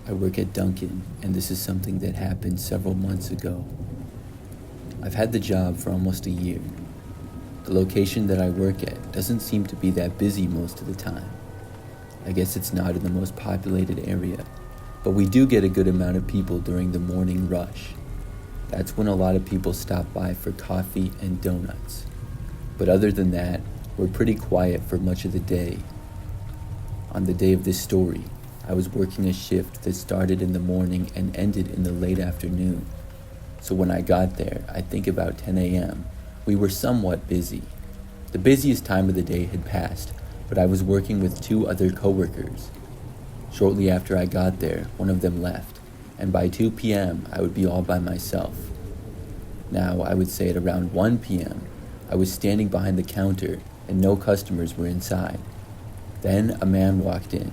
I work at Dunkin, and this is something that happened several months ago. I've had the job for almost a year. The location that I work at doesn't seem to be that busy most of the time. I guess it's not in the most populated area, but we do get a good amount of people during the morning rush. That's when a lot of people stop by for coffee and donuts. But other than that, we're pretty quiet for much of the day. On the day of this story, I was working a shift that started in the morning and ended in the late afternoon. So when I got there, I think about 10 a.m., we were somewhat busy. The busiest time of the day had passed, but I was working with two other coworkers. Shortly after I got there, one of them left, and by 2 p.m., I would be all by myself. Now, I would say at around 1 p.m., I was standing behind the counter and no customers were inside. Then a man walked in.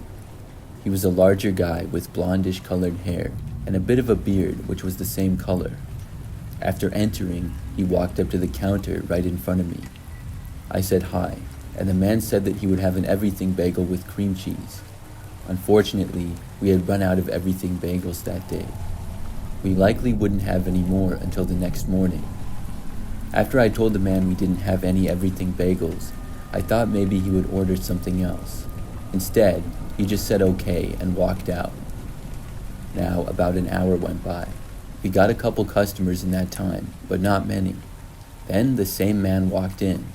He was a larger guy with blondish colored hair and a bit of a beard which was the same color. After entering, he walked up to the counter right in front of me. I said hi, and the man said that he would have an everything bagel with cream cheese. Unfortunately, we had run out of everything bagels that day. We likely wouldn't have any more until the next morning. After I told the man we didn't have any everything bagels, I thought maybe he would order something else. Instead, he just said okay and walked out. Now, about an hour went by. We got a couple customers in that time, but not many. Then the same man walked in.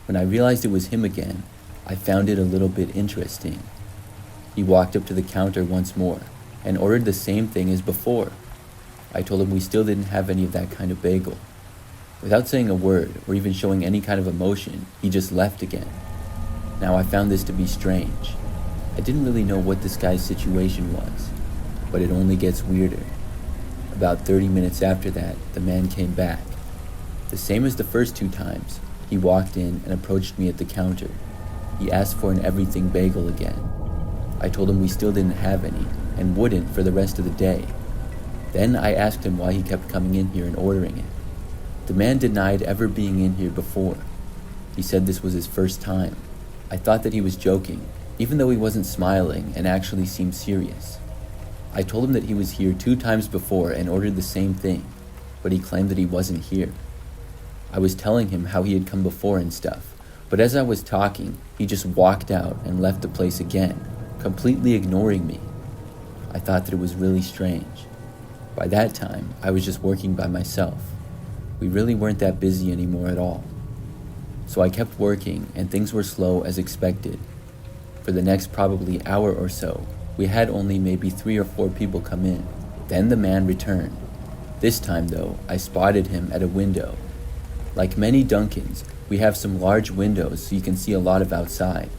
When I realized it was him again, I found it a little bit interesting. He walked up to the counter once more and ordered the same thing as before. I told him we still didn't have any of that kind of bagel. Without saying a word or even showing any kind of emotion, he just left again. Now I found this to be strange. I didn't really know what this guy's situation was, but it only gets weirder. About 30 minutes after that, the man came back. The same as the first two times, he walked in and approached me at the counter. He asked for an everything bagel again. I told him we still didn't have any and wouldn't for the rest of the day. Then I asked him why he kept coming in here and ordering it. The man denied ever being in here before. He said this was his first time. I thought that he was joking, even though he wasn't smiling and actually seemed serious. I told him that he was here 2 times before and ordered the same thing, but he claimed that he wasn't here. I was telling him how he had come before and stuff, but as I was talking, he just walked out and left the place again, completely ignoring me. I thought that it was really strange. By that time, I was just working by myself. We really weren't that busy anymore at all. So I kept working and things were slow as expected. For the next probably hour or so, we had only maybe 3 or 4 people come in. Then the man returned. This time though, I spotted him at a window. Like many Dunkins, we have some large windows so you can see a lot of outside.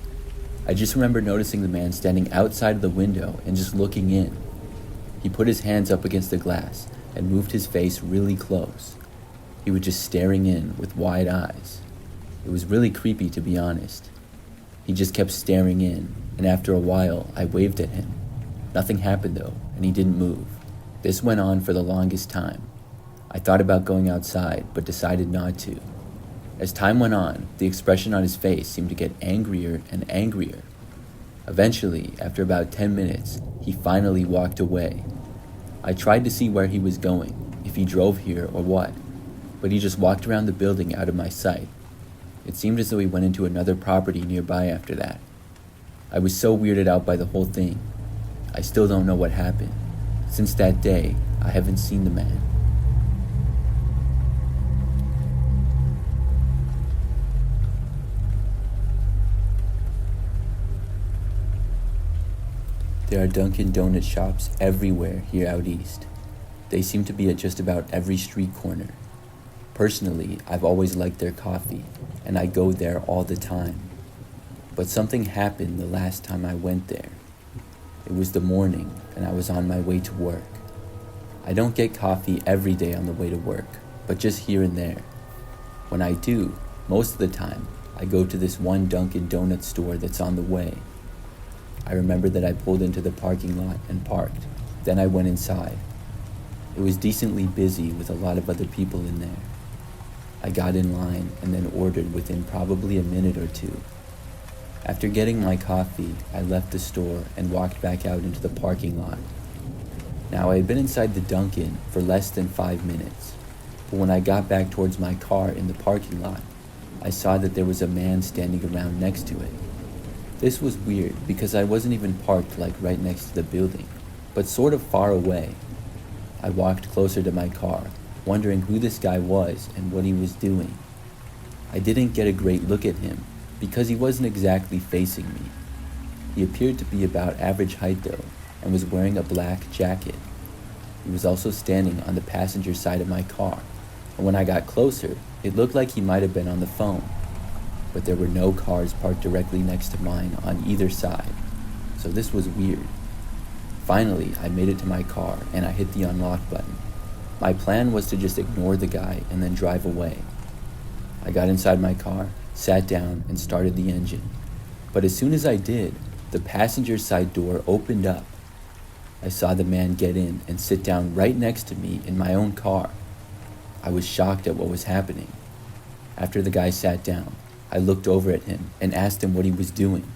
I just remember noticing the man standing outside of the window and just looking in. He put his hands up against the glass and moved his face really close. He was just staring in with wide eyes. It was really creepy, to be honest. He just kept staring in, and after a while, I waved at him. Nothing happened though, and he didn't move. This went on for the longest time. I thought about going outside, but decided not to. As time went on, the expression on his face seemed to get angrier and angrier. Eventually, after about 10 minutes, he finally walked away. I tried to see where he was going, if he drove here or what, but he just walked around the building out of my sight. It seemed as though he went into another property nearby after that. I was so weirded out by the whole thing. I still don't know what happened. Since that day, I haven't seen the man. There are Dunkin' Donut shops everywhere here out east. They seem to be at just about every street corner. Personally, I've always liked their coffee, and I go there all the time. But something happened the last time I went there. It was the morning, and I was on my way to work. I don't get coffee every day on the way to work, but just here and there. When I do, most of the time, I go to this one Dunkin' Donut store that's on the way. I remember that I pulled into the parking lot and parked. Then I went inside. It was decently busy with a lot of other people in there. I got in line and then ordered within probably a minute or two. After getting my coffee, I left the store and walked back out into the parking lot. Now, I had been inside the Dunkin for less than 5 minutes, but when I got back towards my car in the parking lot, I saw that there was a man standing around next to it. This was weird because I wasn't even parked like right next to the building, but sort of far away. I walked closer to my car, wondering who this guy was and what he was doing. I didn't get a great look at him because he wasn't exactly facing me. He appeared to be about average height though, and was wearing a black jacket. He was also standing on the passenger side of my car, and when I got closer, it looked like he might have been on the phone. But there were no cars parked directly next to mine on either side, so this was weird. Finally, I made it to my car and I hit the unlock button. My plan was to just ignore the guy and then drive away. I got inside my car, sat down, and started the engine. But as soon as I did, the passenger side door opened up. I saw the man get in and sit down right next to me in my own car. I was shocked at what was happening. After the guy sat down, I looked over at him and asked him what he was doing.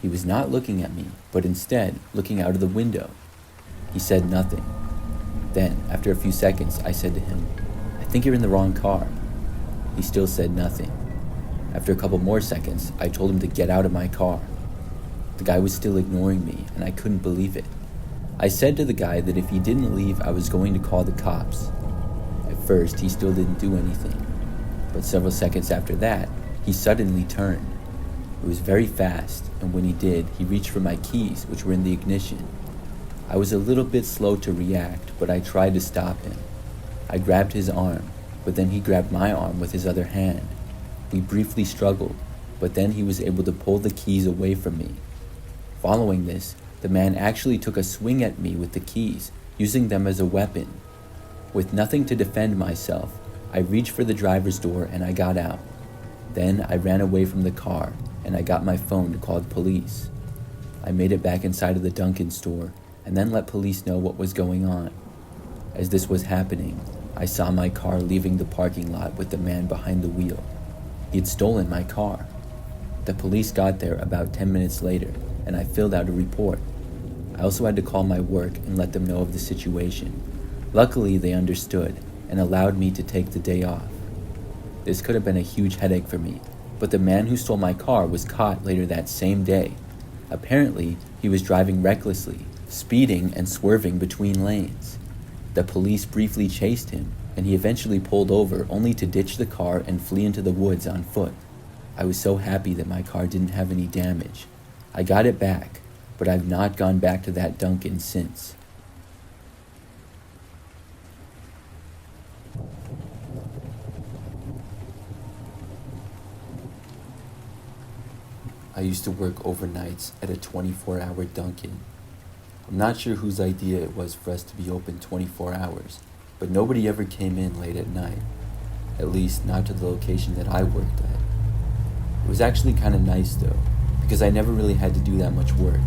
He was not looking at me, but instead looking out of the window. He said nothing. Then, after a few seconds, I said to him, "I think you're in the wrong car." He still said nothing. After a couple more seconds, I told him to get out of my car. The guy was still ignoring me, and I couldn't believe it. I said to the guy that if he didn't leave, I was going to call the cops. At first, he still didn't do anything, but several seconds after that, he suddenly turned. It was very fast, and when he did, he reached for my keys, which were in the ignition. I was a little bit slow to react, but I tried to stop him. I grabbed his arm, but then he grabbed my arm with his other hand. We briefly struggled, but then he was able to pull the keys away from me. Following this, the man actually took a swing at me with the keys, using them as a weapon. With nothing to defend myself, I reached for the driver's door and I got out. Then I ran away from the car and I got my phone to call the police. I made it back inside of the Dunkin store and then let police know what was going on. As this was happening, I saw my car leaving the parking lot with the man behind the wheel. He had stolen my car. The police got there about 10 minutes later and I filled out a report. I also had to call my work and let them know of the situation. Luckily, they understood and allowed me to take the day off. This could have been a huge headache for me, but the man who stole my car was caught later that same day. Apparently, he was driving recklessly, speeding and swerving between lanes. The police briefly chased him, and he eventually pulled over only to ditch the car and flee into the woods on foot. I was so happy that my car didn't have any damage. I got it back, but I've not gone back to that Dunkin' since. I used to work overnights at a 24-hour Dunkin'. I'm not sure whose idea it was for us to be open 24 hours, but nobody ever came in late at night. At least, not to the location that I worked at. It was actually kind of nice though, because I never really had to do that much work.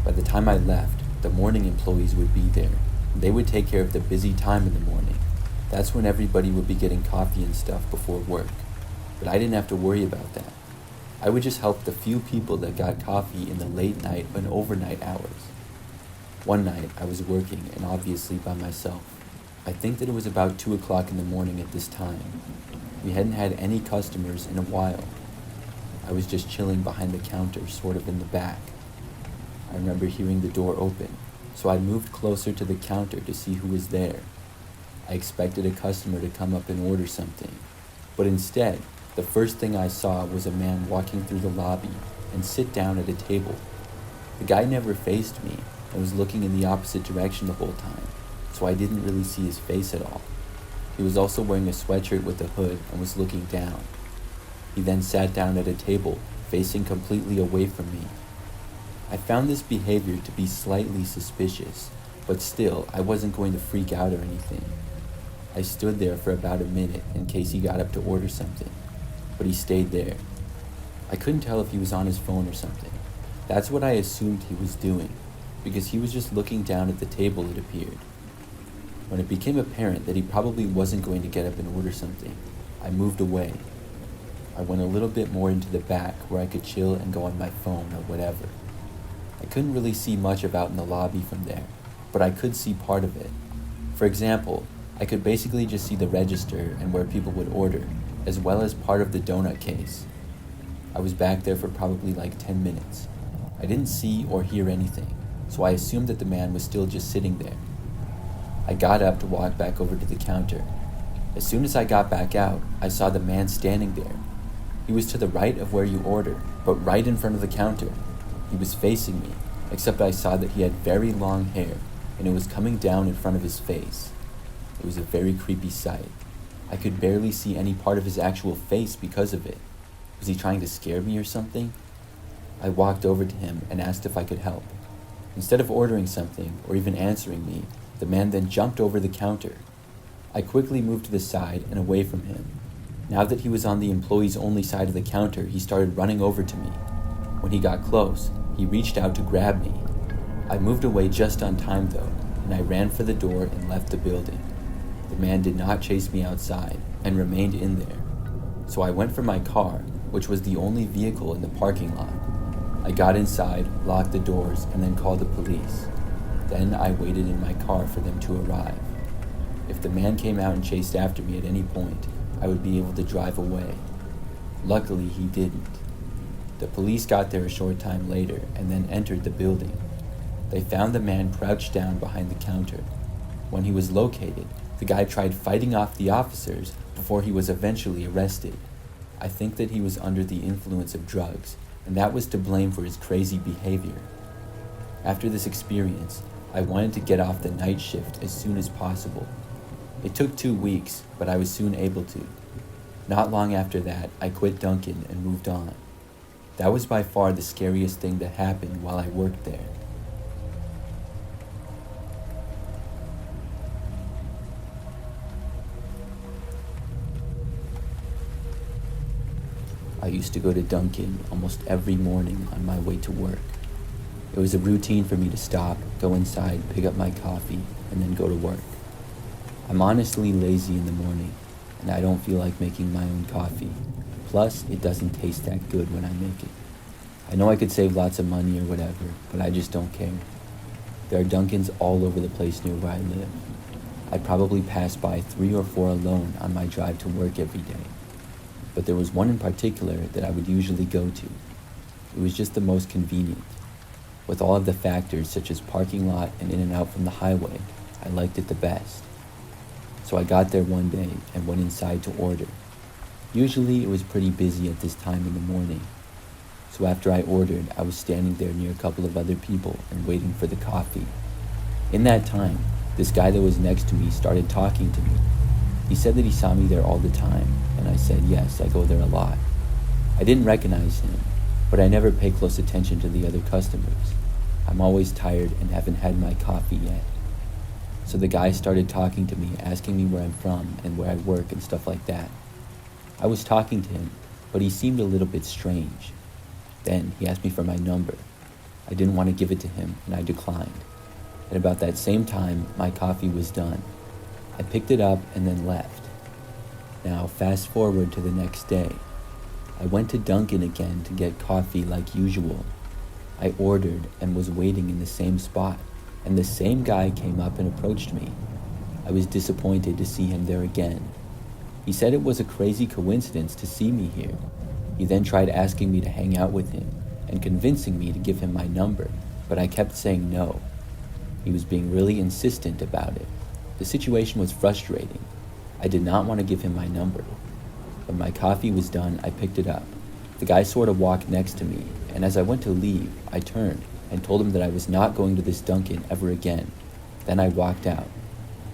By the time I left, the morning employees would be there. They would take care of the busy time in the morning. That's when everybody would be getting coffee and stuff before work. But I didn't have to worry about that. I would just help the few people that got coffee in the late night and overnight hours. One night, I was working, and obviously by myself. I think that it was about 2 o'clock in the morning at this time. We hadn't had any customers in a while. I was just chilling behind the counter, sort of in the back. I remember hearing the door open, so I moved closer to the counter to see who was there. I expected a customer to come up and order something, but instead, the first thing I saw was a man walking through the lobby and sit down at a table. The guy never faced me and was looking in the opposite direction the whole time, so I didn't really see his face at all. He was also wearing a sweatshirt with a hood and was looking down. He then sat down at a table, facing completely away from me. I found this behavior to be slightly suspicious, but still, I wasn't going to freak out or anything. I stood there for about a minute in case he got up to order something, but he stayed there. I couldn't tell if he was on his phone or something. That's what I assumed he was doing, because he was just looking down at the table, it appeared. When it became apparent that he probably wasn't going to get up and order something, I moved away. I went a little bit more into the back where I could chill and go on my phone or whatever. I couldn't really see much about in the lobby from there, but I could see part of it. For example, I could basically just see the register and where people would order, as well as part of the donut case. I was back there for probably like 10 minutes. I didn't see or hear anything, so I assumed that the man was still just sitting there. I got up to walk back over to the counter. As soon as I got back out, I saw the man standing there. He was to the right of where you order, but right in front of the counter. He was facing me, except I saw that he had very long hair, and it was coming down in front of his face. It was a very creepy sight. I could barely see any part of his actual face because of it. Was he trying to scare me or something? I walked over to him and asked if I could help. Instead of ordering something or even answering me, the man then jumped over the counter. I quickly moved to the side and away from him. Now that he was on the employee's only side of the counter, he started running over to me. When he got close, he reached out to grab me. I moved away just on time though, and I ran for the door and left the building. The man did not chase me outside and remained in there. So I went for my car, which was the only vehicle in the parking lot. I got inside, locked the doors, and then called the police. Then I waited in my car for them to arrive. If the man came out and chased after me at any point, I would be able to drive away. Luckily, he didn't. The police got there a short time later and then entered the building. They found the man crouched down behind the counter. When he was located, the guy tried fighting off the officers before he was eventually arrested. I think that he was under the influence of drugs, and that was to blame for his crazy behavior. After this experience, I wanted to get off the night shift as soon as possible. It took 2 weeks, but I was soon able to. Not long after that, I quit Dunkin and moved on. That was by far the scariest thing that happened while I worked there. I used to go to Dunkin almost every morning on my way to work. It was a routine for me to stop, go inside, pick up my coffee, and then go to work. I'm honestly lazy in the morning, and I don't feel like making my own coffee. Plus, it doesn't taste that good when I make it. I know I could save lots of money or whatever, but I just don't care. There are Dunkins all over the place near where I live. I probably pass by 3 or 4 alone on my drive to work every day. But there was one in particular that I would usually go to. It was just the most convenient. With all of the factors such as parking lot and in and out from the highway, I liked it the best. So I got there one day and went inside to order. Usually it was pretty busy at this time in the morning. So after I ordered, I was standing there near a couple of other people and waiting for the coffee. In that time, this guy that was next to me started talking to me. He said that he saw me there all the time, and I said yes, I go there a lot. I didn't recognize him, but I never pay close attention to the other customers. I'm always tired and haven't had my coffee yet. So the guy started talking to me, asking me where I'm from and where I work and stuff like that. I was talking to him, but he seemed a little bit strange. Then he asked me for my number. I didn't want to give it to him, and I declined. At about that same time, my coffee was done. I picked it up and then left. Now, fast forward to the next day. I went to Dunkin again to get coffee like usual. I ordered and was waiting in the same spot, and the same guy came up and approached me. I was disappointed to see him there again. He said it was a crazy coincidence to see me here. He then tried asking me to hang out with him and convincing me to give him my number, but I kept saying no. He was being really insistent about it. The situation was frustrating. I did not want to give him my number. When my coffee was done, I picked it up. The guy sort of walked next to me, and as I went to leave, I turned and told him that I was not going to this Dunkin' ever again. Then I walked out.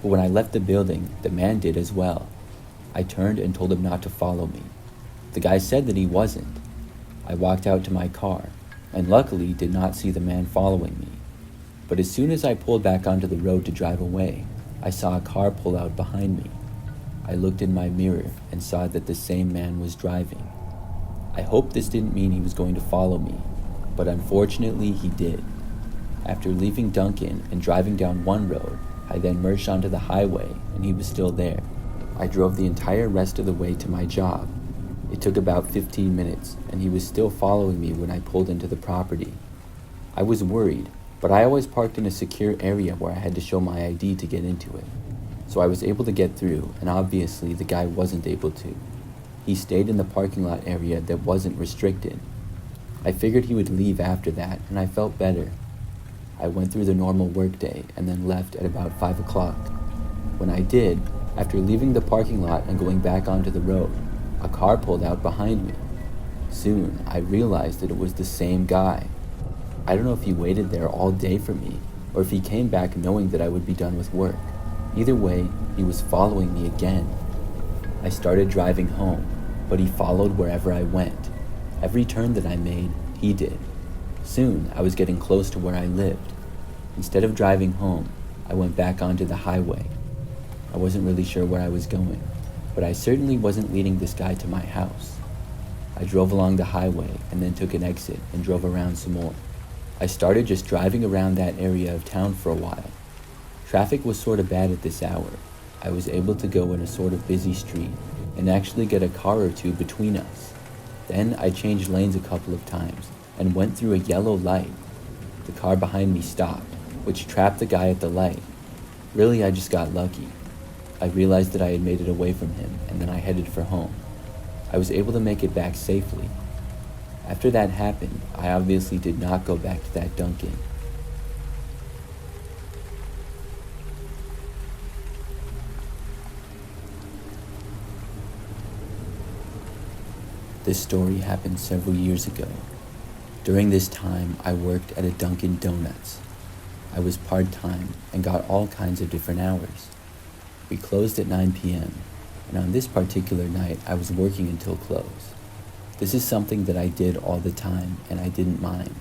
But when I left the building, the man did as well. I turned and told him not to follow me. The guy said that he wasn't. I walked out to my car, and luckily did not see the man following me. But as soon as I pulled back onto the road to drive away, I saw a car pull out behind me. I looked in my mirror and saw that the same man was driving. I hoped this didn't mean he was going to follow me, but unfortunately he did. After leaving Dunkin' and driving down one road, I then merged onto the highway and he was still there. I drove the entire rest of the way to my job. It took about 15 minutes and he was still following me when I pulled into the property. I was worried, but I always parked in a secure area where I had to show my ID to get into it. So I was able to get through, and obviously the guy wasn't able to. He stayed in the parking lot area that wasn't restricted. I figured he would leave after that, and I felt better. I went through the normal workday and then left at about 5 o'clock. When I did, after leaving the parking lot and going back onto the road, a car pulled out behind me. Soon, I realized that it was the same guy. I don't know if he waited there all day for me, or if he came back knowing that I would be done with work. Either way, he was following me again. I started driving home, but he followed wherever I went. Every turn that I made, he did. Soon, I was getting close to where I lived. Instead of driving home, I went back onto the highway. I wasn't really sure where I was going, but I certainly wasn't leading this guy to my house. I drove along the highway and then took an exit and drove around some more. I started just driving around that area of town for a while. Traffic was sort of bad at this hour. I was able to go in a sort of busy street and actually get a car or two between us. Then I changed lanes a couple of times and went through a yellow light. The car behind me stopped, which trapped the guy at the light. Really, I just got lucky. I realized that I had made it away from him, and then I headed for home. I was able to make it back safely. After that happened, I obviously did not go back to that Dunkin. This story happened several years ago. During this time, I worked at a Dunkin' Donuts. I was part-time and got all kinds of different hours. We closed at 9 p.m., and on this particular night, I was working until close. This is something that I did all the time, and I didn't mind.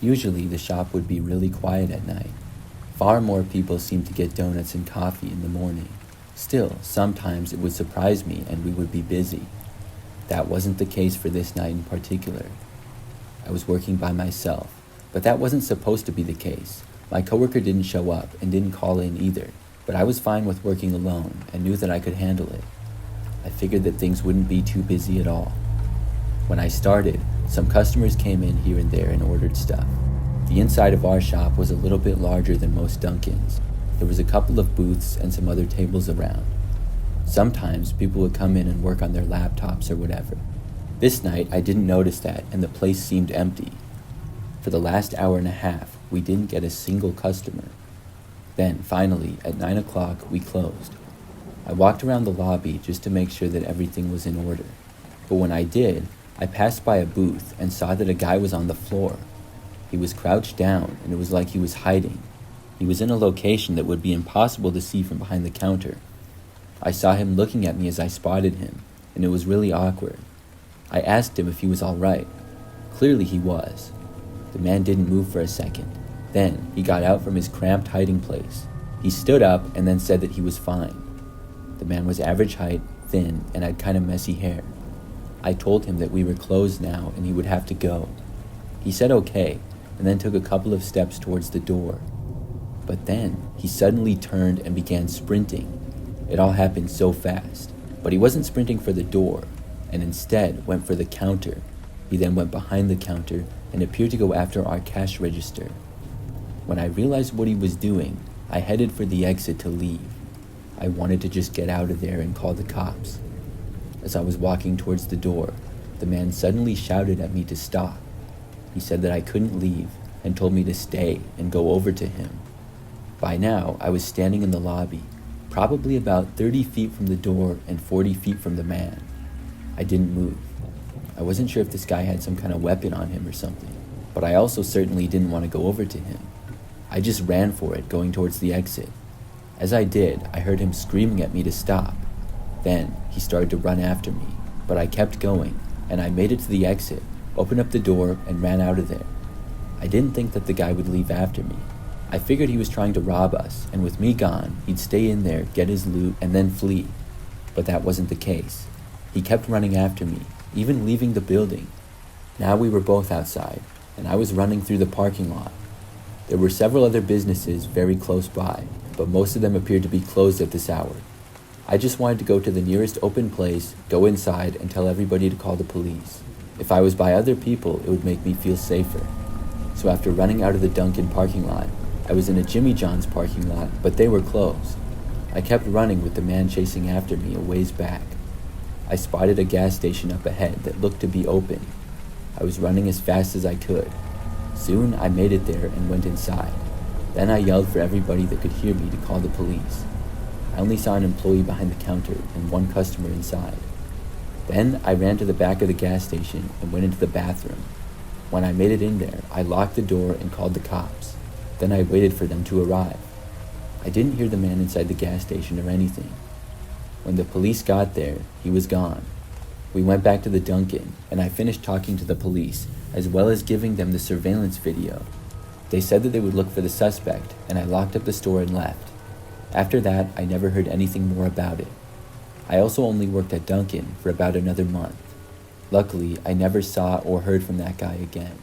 Usually, the shop would be really quiet at night. Far more people seemed to get donuts and coffee in the morning. Still, sometimes it would surprise me and we would be busy. That wasn't the case for this night in particular. I was working by myself, but that wasn't supposed to be the case. My coworker didn't show up and didn't call in either, but I was fine with working alone and knew that I could handle it. I figured that things wouldn't be too busy at all. When I started, some customers came in here and there and ordered stuff. The inside of our shop was a little bit larger than most Dunkins. There was a couple of booths and some other tables around. Sometimes people would come in and work on their laptops or whatever. This night, I didn't notice that, and the place seemed empty. For the last hour and a half, we didn't get a single customer. Then, finally, at 9 o'clock, we closed. I walked around the lobby just to make sure that everything was in order. But when I did, I passed by a booth and saw that a guy was on the floor. He was crouched down, and it was like he was hiding. He was in a location that would be impossible to see from behind the counter. I saw him looking at me as I spotted him, and it was really awkward. I asked him if he was all right. Clearly he was. The man didn't move for a second. Then he got out from his cramped hiding place. He stood up and then said that he was fine. The man was average height, thin, and had kind of messy hair. I told him that we were closed now and he would have to go. He said okay, and then took a couple of steps towards the door. But then he suddenly turned and began sprinting. It all happened so fast, but he wasn't sprinting for the door, and instead went for the counter. He then went behind the counter and appeared to go after our cash register. When I realized what he was doing, I headed for the exit to leave. I wanted to just get out of there and call the cops. As I was walking towards the door, the man suddenly shouted at me to stop. He said that I couldn't leave and told me to stay and go over to him. By now, I was standing in the lobby, probably about 30 feet from the door and 40 feet from the man. I didn't move. I wasn't sure if this guy had some kind of weapon on him or something, but I also certainly didn't want to go over to him. I just ran for it, going towards the exit. As I did, I heard him screaming at me to stop. Then he started to run after me, but I kept going, and I made it to the exit, opened up the door, and ran out of there. I didn't think that the guy would leave after me. I figured he was trying to rob us, and with me gone, he'd stay in there, get his loot, and then flee. But that wasn't the case. He kept running after me, even leaving the building. Now we were both outside, and I was running through the parking lot. There were several other businesses very close by, but most of them appeared to be closed at this hour. I just wanted to go to the nearest open place, go inside, and tell everybody to call the police. If I was by other people, it would make me feel safer. So after running out of the Dunkin parking lot, I was in a Jimmy John's parking lot, but they were closed. I kept running with the man chasing after me a ways back. I spotted a gas station up ahead that looked to be open. I was running as fast as I could. Soon I made it there and went inside. Then I yelled for everybody that could hear me to call the police. I only saw an employee behind the counter and one customer inside. Then I ran to the back of the gas station and went into the bathroom. When I made it in there, I locked the door and called the cops. Then I waited for them to arrive. I didn't hear the man inside the gas station or anything. When the police got there, he was gone. We went back to the Dunkin', and I finished talking to the police, as well as giving them the surveillance video. They said that they would look for the suspect, and I locked up the store and left. After that, I never heard anything more about it. I also only worked at Dunkin' for about another month. Luckily, I never saw or heard from that guy again.